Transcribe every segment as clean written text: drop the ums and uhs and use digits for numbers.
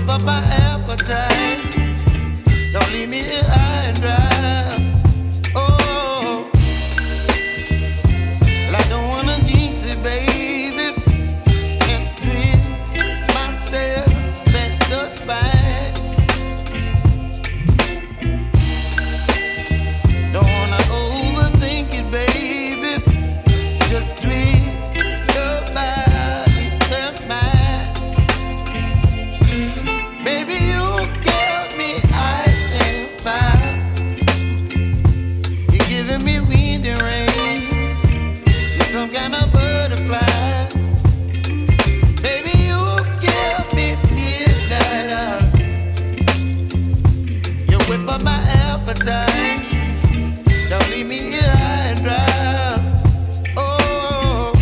whip up my appetite. Don't leave me here high and dry. Oh, well, I don't wanna jinx it, baby, and twist myself at the spine. Don't wanna overthink it, baby. It's just twist your body and mine. Baby, you give me ice and fire. You're giving me wind and rain. You're some kind of butterfly. Baby, you give me midnight. You whip up my appetite. Don't leave me here high and dry. Oh,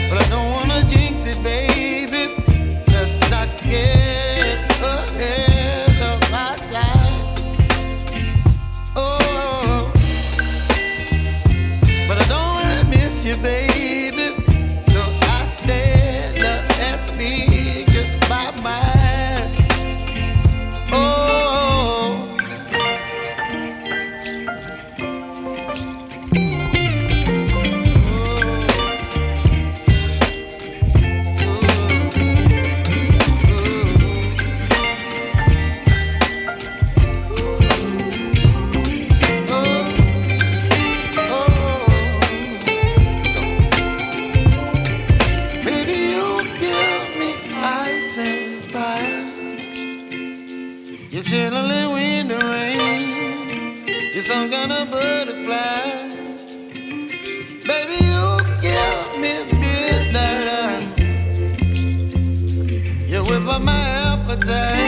but I don't wanna jinx it, baby. Let's not get ahead of my time. Oh, but I don't wanna miss you, baby. So I stand up and speak my mind. Oh. Baby, you give me ice and fire. You're chilling wind and rain. You're some kind of butterfly. Baby, you give me midnight. You whip up my appetite.